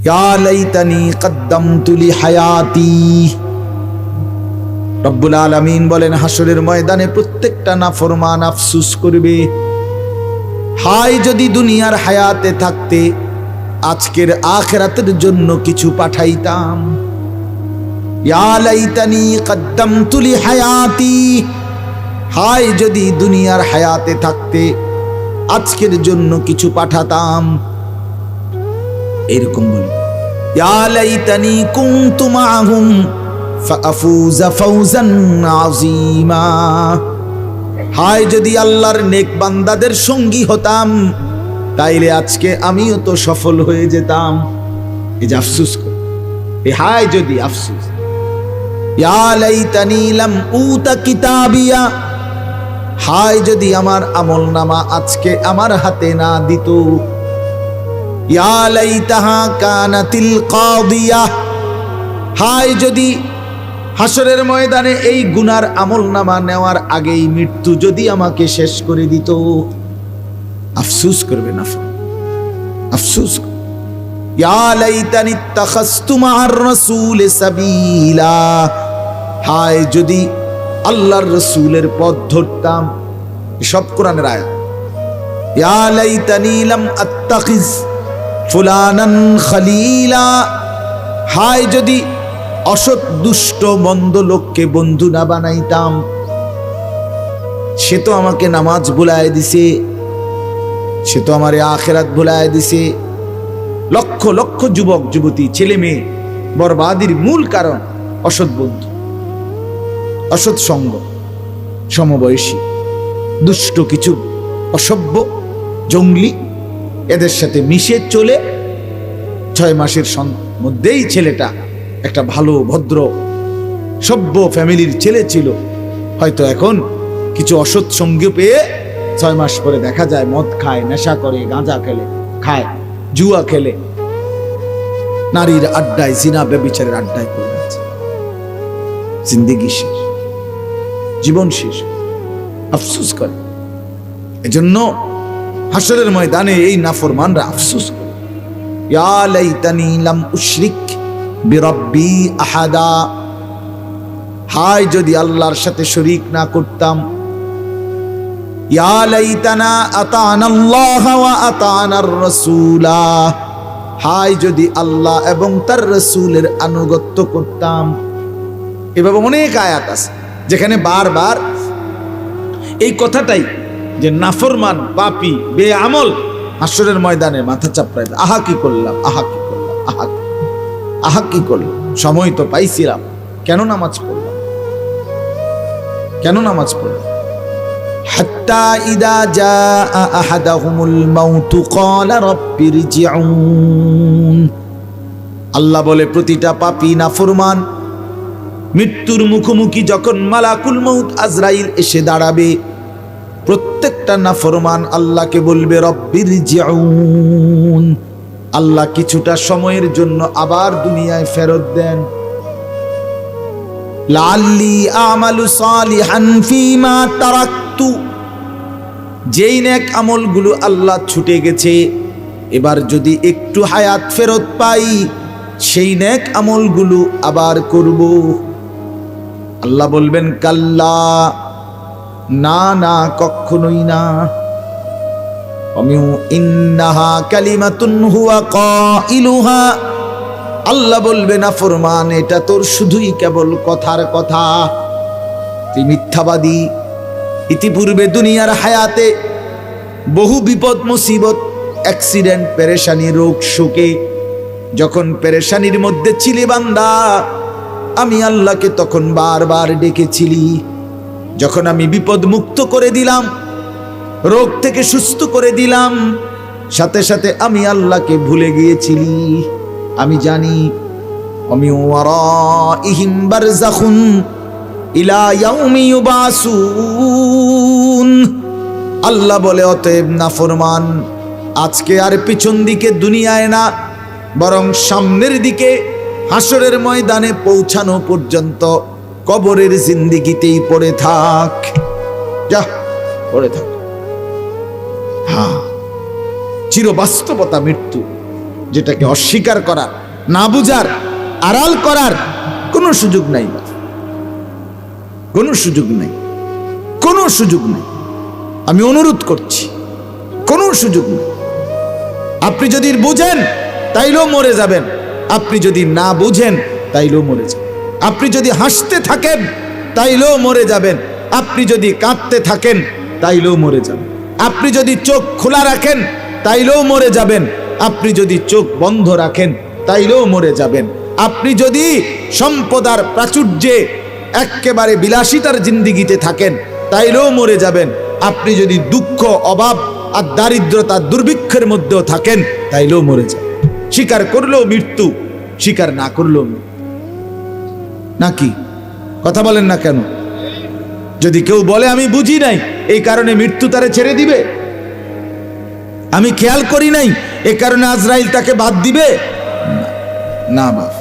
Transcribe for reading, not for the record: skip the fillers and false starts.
ইয়া লাইতানি কদ্দামতু লিহায়াতি। রব্বুল আলামিন বলেন হাসরের ময়দানে প্রত্যেকটা নাফরমান আফসোস করবে, হায় যদি দুনিয়ার হায়াতে থাকতে আজকের আখিরাতের জন্য কিছু পাঠাইতাম। ইয়া লাইতানি কদ্দামতু লিহায়াতি, হায় যদি দুনিয়ার হায়াতে থাকতে আজকের জন্য কিছু পাঠাতাম। এরকম বলি ইয়া লাইতানি কুনতু মাআহুম ফাআফুযা ফাওজান আযীমা, হায় যদি আল্লাহর নেক বান্দাদের সঙ্গী হতাম তাইলে আজকে আমিও তো সফল হয়ে যেতাম। এই যে আফসোস কর, এই হায় যদি আফসোস। ইয়া লাইতানি লাম উতা কিতাবিয়া, হায় যদি আমার আমলনামা আজকে আমার হাতে না দিত। ইয়া লাইতাহা কানাতিল কাদিয়া, হায় যদি হাসরের ময়দানে এই গুনার আমলনামা নেওয়ার আগেই মৃত্যু যদি আমাকে শেষ করে দিত। আফসোস করবে না, আফসোস। ইয়া লাইতানি ইত্তাখাযতু মা'আর রাসূল সাবিলা, হায় যদি আল্লাহর রাসূলের পথ ধরতাম। সব কোরআনের আয়াত। ইয়া লাইতানি লাম আত্তাখিজ ফুলানান খলিলা, হায় যদি অসৎ দুষ্ট মন্দ লোককে বন্ধু না বানাইতাম। সে তো আমাকে নামাজ ভুলায় দিছে, সে তো আমার আখিরাত ভুলায় দিছে। লক্ষ লক্ষ যুবক যুবতী ছেলে মেয়ে বরবাদির মূল কারণ অসৎ বন্ধু, অসৎ সঙ্গ, সমবয়সী দুষ্ট কিছু অসভ্য জঙ্গলি এদের সাথে মিশে চলে 6 মাসের মধ্যেই ছেলেটা একটা ভালো ভদ্র সভ্য ফ্যামিলির ছেলে ছিল, হয়তো এখন কিছু অসৎ সঙ্গী পেয়ে 6 মাস পরে দেখা যায় মদ খায়, নেশা করে, গাঁজা খেলে, খায়, জুয়া খেলে, নারীর আড্ডায়, জিনা ব্যভিচারের আড্ডায় পড়ে আছে। জিন্দেগি শেষ, জীবন শেষ। আফসোস করে। এজন্য হাসরের ময়দানে এই নাফরমানরা আফসোস করে, ইয়া লাইতানি লাম উশরিক বিরাব্বি আহাদা, হায় যদি আল্লাহর সাথে শরীক না করতাম। ইয়া লাইতানা আতানাল্লাহ ওয়া আতানার রাসূলা, হায় যদি আল্লাহ এবং তার রাসূলের আনুগত্য করতাম। এভাবে অনেক আয়াত আছে যেখানে বারবার এই কথাটাই, যে নাফরমান পাপী বেআমল হাসরের ময়দানে মাথা চাপড়ায়, আহা কি করলাম, আহা কি করলাম, আহা কি করলাম, সময় তো পাইছিলাম, কেন নামাজ পড়লাম, কেন নামাজ পড়লাম। হাত্তা ইদা জাআ আহাদাহুমুল মাউত ক্বালা রাব্বিরজিউন, আল্লাহ বলে প্রতিটা পাপী নাফরমান মৃত্যুর মুখোমুখি যখন মালাকুল মউত আজরাইল এসে দাঁড়াবে, প্রত্যেকটা নাফরমান আল্লাহকে বলবে রব্বিরজিউন, আল্লাহ কিছুটা সময়ের জন্য আবার দুনিয়ায় ফেরত দেন। লাআল্লি আমালু সালিহান ফীমা তারাকতু, যেই নেক আমলগুলো আল্লাহ ছুটে গেছে এবার যদি একটু হায়াত ফেরত পাই সেই নেক আমলগুলো আবার করব। আল্লাহ বলবেন কাল্লা, না না কখনোই না। ইন্নাহা কালিমাতুন হুয়া কাইলুহা, আল্লাহ বলবে নাফরমান এটা তোর শুধুই কেবল কথার কথা, তুই মিথ্যাবাদী। ইতিপূর্বে দুনিয়ার হায়াতে বহু বিপদ মুসিবত, অ্যাক্সিডেন্ট, পেরেশানি, রোগ শোকে যখন পেরেশানির মধ্যে ছিলে বান্দা, আমি আল্লাহকে তখন বারবার ডেকেছিলি। যখন আমি বিপদ মুক্ত করে দিলাম, রোগ থেকে সুস্থ করে দিলাম, সাথে সাথে আমি আল্লাহকে ভুলে গিয়েছিলি। আমি জানি আমি ওয়ারাইহিম বারযাখুন ইলা ইয়াউমি ইউবাসুন। আল্লাহ বলে অতএব নাফরমান আজকে আর পিছন দিকে দুনিয়ায় না, বরং সামনের দিকে হাসরের ময়দানে পৌঁছানো পর্যন্ত কবরের জিন্দেগিতেই পড়ে থাক, যা পড়ে থাক। হ্যাঁ, চিরবাস্তবতা মৃত্যু, যেটাকে অস্বীকার করার, না বুঝার, আড়াল করার কোনো সুযোগ নাই, কোনো সুযোগ নাই, কোনো সুযোগ নেই। আমি অনুরোধ করছি, কোনো সুযোগ নেই। আপনি যদি বুঝেন তাইলেও মরে যাবেন, আপনি যদি না বুঝেন তাইলেও মরে যাবেন। আপনি যদি হাসতে থাকেন তাইলেও মরে যাবেন, আপনি যদি কাঁদতে থাকেন তাইলেও মরে যাবেন। আপনি যদি চোখ খোলা রাখেন তাইলেও মরে যাবেন, আপনি যদি চোখ বন্ধ রাখেন তাইলেও মরে যাবেন। আপনি যদি সম্পদার প্রাচুর্যে একেবারে বিলাসিতার জিন্দিগিতে থাকেন তাইলেও মরে যাবেন। আপনি যদি দুঃখ, অভাব আর দারিদ্রতা, দুর্ভিক্ষের মধ্যেও থাকেন তাইলেও মরে যাবেন। স্বীকার করলেও মৃত্যু, স্বীকার না করলেও নাকি? কথা বলেন না কেন? যদি কেউ বলে আমি বুঝি নাই এই কারণে মৃত্যু তারে ছেড়ে দিবে, আমি খেয়াল করি নাই এই কারণে আজরাইল তাকে বাদ দিবে, না বাপ।